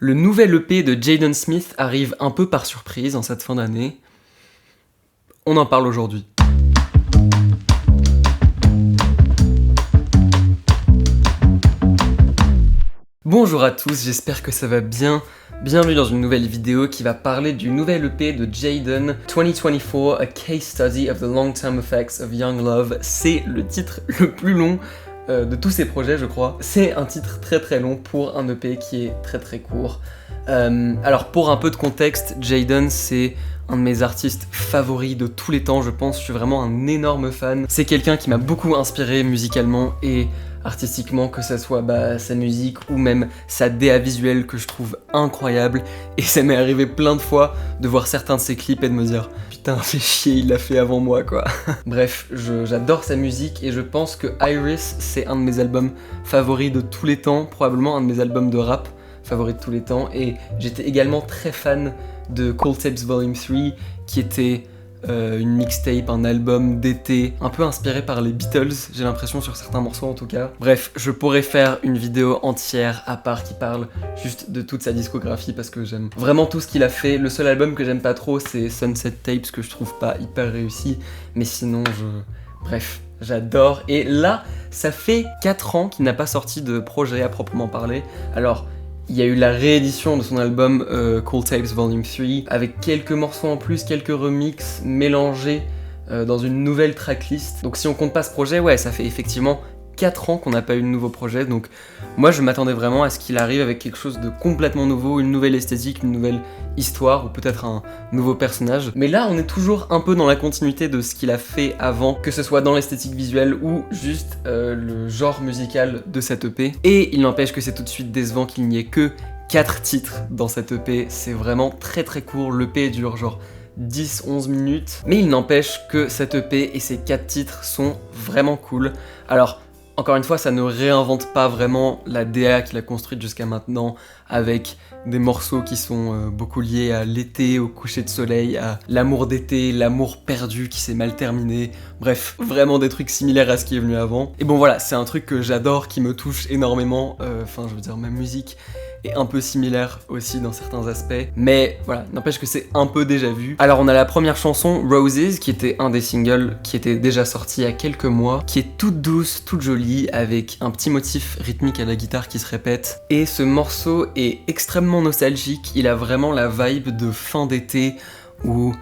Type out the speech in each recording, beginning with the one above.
Le nouvel EP de Jaden Smith arrive un peu par surprise en cette fin d'année. On en parle aujourd'hui. Bonjour à tous, j'espère que ça va bien. Bienvenue dans une nouvelle vidéo qui va parler du nouvel EP de Jaden, 2024, A Case Study of the Long-Term Effects of Young Love. C'est le titre le plus long de tous ses projets, je crois. C'est un titre très très long pour un EP qui est très très court. Alors pour un peu de contexte, Jaden c'est un de mes artistes favoris de tous les temps, je pense. Je suis vraiment un énorme fan. C'est quelqu'un qui m'a beaucoup inspiré musicalement et artistiquement, que ça soit sa musique ou même sa DA visuelle que je trouve incroyable. Et ça m'est arrivé plein de fois de voir certains de ses clips et de me dire putain, fais chier, il l'a fait avant moi quoi. Bref, j'adore sa musique et je pense que Iris c'est un de mes albums favoris de tous les temps, probablement un de mes albums de rap favoris de tous les temps. Et j'étais également très fan de Cold Tapes Volume 3 qui était une mixtape, un album d'été un peu inspiré par les Beatles, j'ai l'impression, sur certains morceaux en tout cas. Bref, je pourrais faire une vidéo entière à part qui parle juste de toute sa discographie parce que j'aime vraiment tout ce qu'il a fait. Le seul album que j'aime pas trop c'est Sunset Tapes que je trouve pas hyper réussi, mais sinon bref, j'adore. Et là, ça fait 4 ans qu'il n'a pas sorti de projet à proprement parler. Alors il y a eu la réédition de son album Cold Tapes Volume 3 avec quelques morceaux en plus, quelques remixes mélangés dans une nouvelle tracklist. Donc si on compte pas ce projet, ouais, ça fait effectivement 4 ans qu'on n'a pas eu de nouveau projet. Donc moi je m'attendais vraiment à ce qu'il arrive avec quelque chose de complètement nouveau, une nouvelle esthétique, une nouvelle histoire ou peut-être un nouveau personnage. Mais là on est toujours un peu dans la continuité de ce qu'il a fait avant, que ce soit dans l'esthétique visuelle ou juste le genre musical de cette EP. Et il n'empêche que c'est tout de suite décevant qu'il n'y ait que 4 titres dans cette EP. C'est vraiment très très court, l'EP dure genre 10-11 minutes. Mais il n'empêche que cette EP et ces 4 titres sont vraiment cool. Alors encore une fois, ça ne réinvente pas vraiment la DA qu'il a construite jusqu'à maintenant, avec des morceaux qui sont beaucoup liés à l'été, au coucher de soleil, à l'amour d'été, l'amour perdu qui s'est mal terminé, bref, vraiment des trucs similaires à ce qui est venu avant. Et bon voilà, c'est un truc que j'adore, qui me touche énormément, je veux dire, ma musique est un peu similaire aussi dans certains aspects, mais voilà, n'empêche que c'est un peu déjà vu. Alors on a la première chanson, Roses, qui était un des singles qui était déjà sorti il y a quelques mois, qui est toute douce, toute jolie, avec un petit motif rythmique à la guitare qui se répète, et ce morceau est extrêmement nostalgique. Il a vraiment la vibe de fin d'été où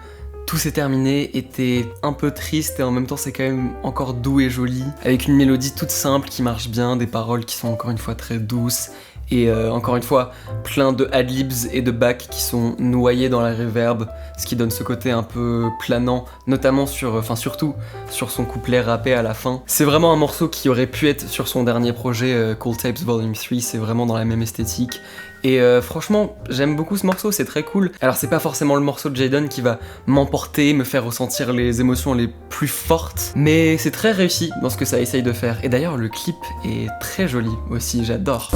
tout s'est terminé, était un peu triste et en même temps c'est quand même encore doux et joli, avec une mélodie toute simple qui marche bien, des paroles qui sont encore une fois très douces, et encore une fois, plein de adlibs et de backs qui sont noyés dans la reverb, ce qui donne ce côté un peu planant, notamment surtout sur son couplet rappé à la fin. C'est vraiment un morceau qui aurait pu être sur son dernier projet, Cold Tapes Volume 3, c'est vraiment dans la même esthétique. Et franchement, j'aime beaucoup ce morceau, c'est très cool. Alors c'est pas forcément le morceau de Jaden qui va m'emporter, me faire ressentir les émotions les plus fortes, mais c'est très réussi dans ce que ça essaye de faire. Et d'ailleurs le clip est très joli aussi, j'adore.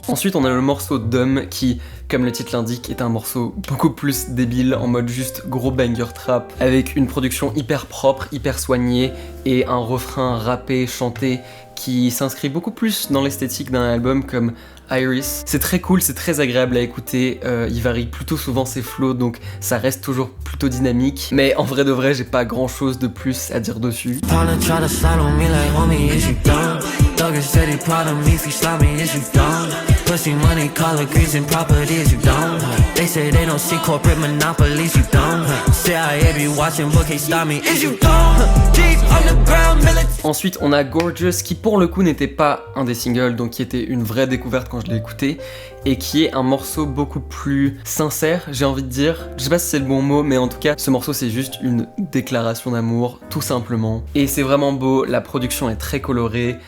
Ensuite on a le morceau Dumb qui, comme le titre l'indique, est un morceau beaucoup plus débile, en mode juste gros banger trap, avec une production hyper propre, hyper soignée, et un refrain rappé, chanté, qui s'inscrit beaucoup plus dans l'esthétique d'un album comme Iris. C'est très cool, c'est très agréable à écouter, il varie plutôt souvent ses flows, donc ça reste toujours plutôt dynamique, mais en vrai de vrai, j'ai pas grand chose de plus à dire dessus. Pussy money, collar grease and properties, you don't. They say they don't see corporate monopolies, you don't. CIA be watching, but can't stop me, is you don't. Deep underground military. Ensuite, on a Gorgeous qui pour le coup n'était pas un des singles, donc qui était une vraie découverte quand je l'ai écouté, et qui est un morceau beaucoup plus sincère, j'ai envie de dire. Je sais pas si c'est le bon mot, mais en tout cas, ce morceau c'est juste une déclaration d'amour, tout simplement. Et c'est vraiment beau, la production est très colorée,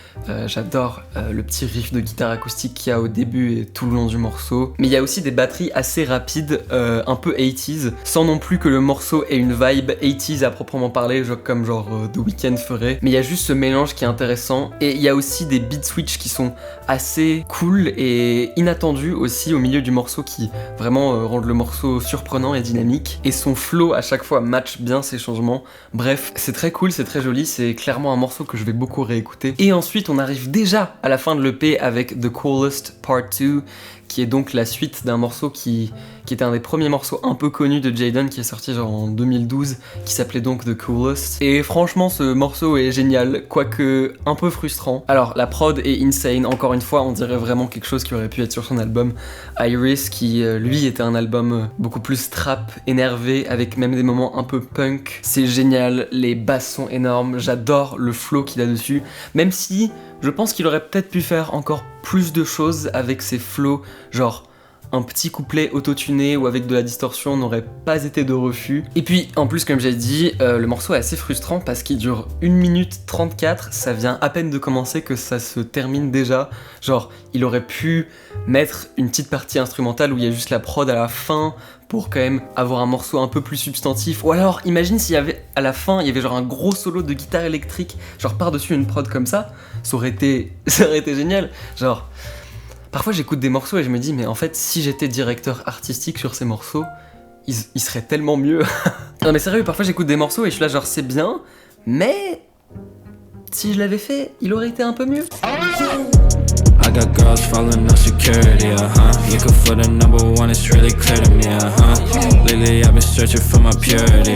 j'adore le petit riff de guitare acoustique qu'il y a au début et tout le long du morceau. Mais il y a aussi des batteries assez rapides, un peu 80s, sans non plus que le morceau ait une vibe 80s à proprement parler, comme The Weeknd ferait. Mais il y a juste ce mélange qui est intéressant, et il y a aussi des beat switch qui sont assez cool et inattendus étendue aussi au milieu du morceau qui vraiment rendent le morceau surprenant et dynamique. Et son flow à chaque fois match bien ces changements. Bref, c'est très cool, c'est très joli, c'est clairement un morceau que je vais beaucoup réécouter. Et ensuite on arrive déjà à la fin de l'EP avec The Coolest Part 2, qui est donc la suite d'un morceau qui était un des premiers morceaux un peu connus de Jayden, qui est sorti genre en 2012, qui s'appelait donc The Coolest. Et franchement ce morceau est génial, quoique un peu frustrant. Alors la prod est insane, encore une fois on dirait vraiment quelque chose qui aurait pu être sur son album Iris, qui lui était un album beaucoup plus trap, énervé, avec même des moments un peu punk. C'est génial, les basses sont énormes, j'adore le flow qu'il a dessus, même si je pense qu'il aurait peut-être pu faire encore plus de choses avec ses flows, genre un petit couplet autotuné ou avec de la distorsion n'aurait pas été de refus. Et puis en plus, comme j'ai dit, le morceau est assez frustrant parce qu'il dure 1 minute 34, ça vient à peine de commencer que ça se termine déjà. Genre il aurait pu mettre une petite partie instrumentale où il y a juste la prod à la fin pour quand même avoir un morceau un peu plus substantif. Ou alors imagine s'il y avait à la fin, il y avait genre un gros solo de guitare électrique genre par-dessus une prod comme ça aurait été génial. Genre parfois j'écoute des morceaux et je me dis mais en fait si j'étais directeur artistique sur ces morceaux, ils seraient tellement mieux. Non mais sérieux, parfois j'écoute des morceaux et je suis là genre c'est bien, mais si je l'avais fait, il aurait été un peu mieux. I got girls following no security, looking for the number one, it's really clear to me, lately I've been searching for my purity,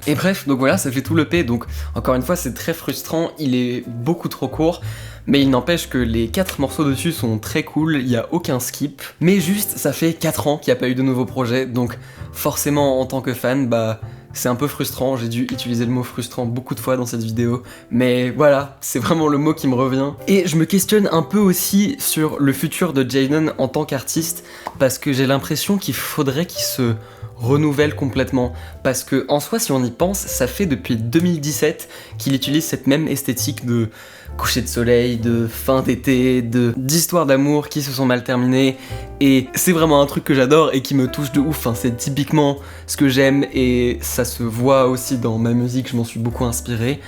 Et bref, donc voilà, ça fait tout l'EP, donc encore une fois c'est très frustrant, il est beaucoup trop court, mais il n'empêche que les 4 morceaux dessus sont très cool, il n'y a aucun skip, mais juste ça fait 4 ans qu'il n'y a pas eu de nouveau projet, donc forcément en tant que fan, bah c'est un peu frustrant, j'ai dû utiliser le mot frustrant beaucoup de fois dans cette vidéo, mais voilà, c'est vraiment le mot qui me revient. Et je me questionne un peu aussi sur le futur de Jayden en tant qu'artiste, parce que j'ai l'impression qu'il faudrait qu'il se renouvelle complètement, parce que en soi si on y pense, ça fait depuis 2017 qu'il utilise cette même esthétique de coucher de soleil, de fin d'été, d'histoires d'amour qui se sont mal terminées, et c'est vraiment un truc que j'adore et qui me touche de ouf, enfin, c'est typiquement ce que j'aime et ça se voit aussi dans ma musique, je m'en suis beaucoup inspiré,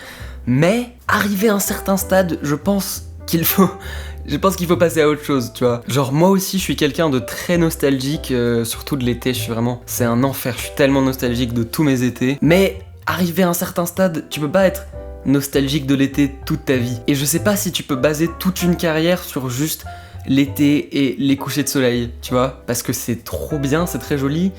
mais arrivé à un certain stade, je pense qu'il faut passer à autre chose, tu vois. Genre moi aussi je suis quelqu'un de très nostalgique, surtout de l'été, c'est un enfer, je suis tellement nostalgique de tous mes étés, mais arrivé à un certain stade, tu peux pas être nostalgique de l'été toute ta vie. Et je sais pas si tu peux baser toute une carrière sur juste l'été et les couchers de soleil, tu vois, parce que c'est trop bien, c'est très joli,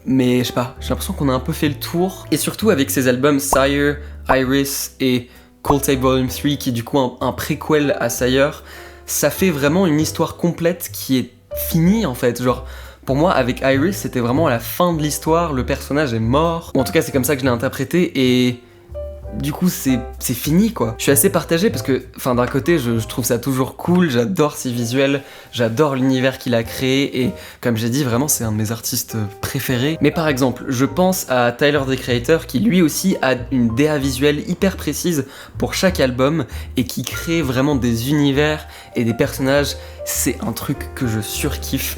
mais je sais pas, j'ai l'impression qu'on a un peu fait le tour. Et surtout avec ces albums Sire, Iris et Cold Tape Volume 3, qui est du coup un préquel à Sire, ça fait vraiment une histoire complète qui est finie en fait, genre pour moi avec Iris c'était vraiment à la fin de l'histoire, le personnage est mort, ou en tout cas c'est comme ça que je l'ai interprété, et du coup c'est fini quoi. Je suis assez partagé parce que, enfin d'un côté je trouve ça toujours cool, j'adore ses visuels, j'adore l'univers qu'il a créé et comme j'ai dit vraiment c'est un de mes artistes préférés. Mais par exemple je pense à Tyler the Creator qui lui aussi a une DA visuelle hyper précise pour chaque album et qui crée vraiment des univers et des personnages, c'est un truc que je surkiffe.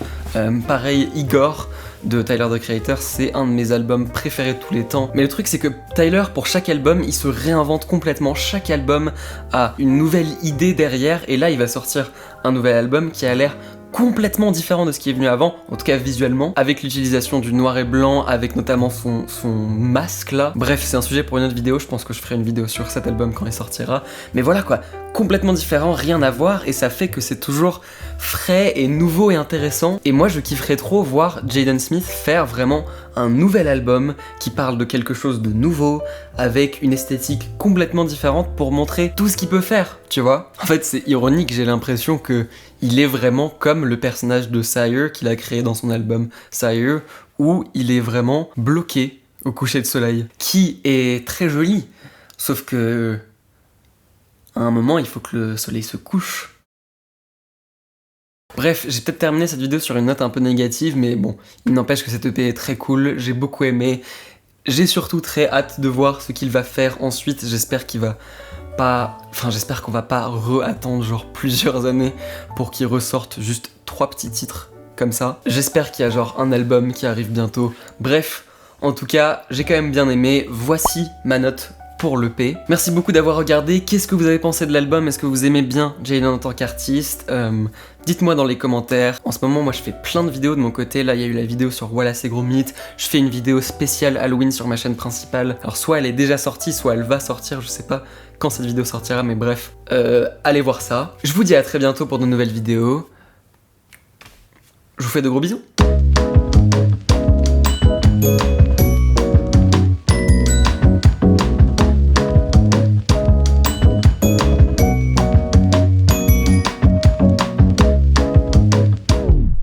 Pareil Igor de Tyler the Creator, c'est un de mes albums préférés de tous les temps. Mais le truc c'est que Tyler pour chaque album il se réinvente complètement, chaque album a une nouvelle idée derrière et là il va sortir un nouvel album qui a l'air complètement différent de ce qui est venu avant, en tout cas visuellement, avec l'utilisation du noir et blanc, avec notamment son masque là. Bref, c'est un sujet pour une autre vidéo, je pense que je ferai une vidéo sur cet album quand il sortira. Mais voilà quoi, complètement différent, rien à voir, et ça fait que c'est toujours frais et nouveau et intéressant. Et moi je kifferais trop voir Jayden Smith faire vraiment un nouvel album qui parle de quelque chose de nouveau, avec une esthétique complètement différente pour montrer tout ce qu'il peut faire, tu vois. En fait c'est ironique, j'ai l'impression que il est vraiment comme le personnage de Sire qu'il a créé dans son album Sire, où il est vraiment bloqué au coucher de soleil, qui est très joli, sauf que à un moment il faut que le soleil se couche. Bref, j'ai peut-être terminé cette vidéo sur une note un peu négative, mais bon, il n'empêche que cette EP est très cool, j'ai beaucoup aimé, j'ai surtout très hâte de voir ce qu'il va faire ensuite, j'espère qu'on va pas attendre genre plusieurs années pour qu'il ressorte juste 3 petits titres comme ça. J'espère qu'il y a genre un album qui arrive bientôt. Bref, en tout cas, j'ai quand même bien aimé. Voici ma note pour l'EP. Merci beaucoup d'avoir regardé. Qu'est-ce que vous avez pensé de l'album? Est-ce que vous aimez bien Jayden en tant qu'artiste? Dites-moi dans les commentaires. En ce moment, moi je fais plein de vidéos de mon côté. Là, il y a eu la vidéo sur Wallace et Gromit. Je fais une vidéo spéciale Halloween sur ma chaîne principale. Alors soit elle est déjà sortie, soit elle va sortir, je sais pas quand cette vidéo sortira, mais bref, allez voir ça. Je vous dis à très bientôt pour de nouvelles vidéos. Je vous fais de gros bisous.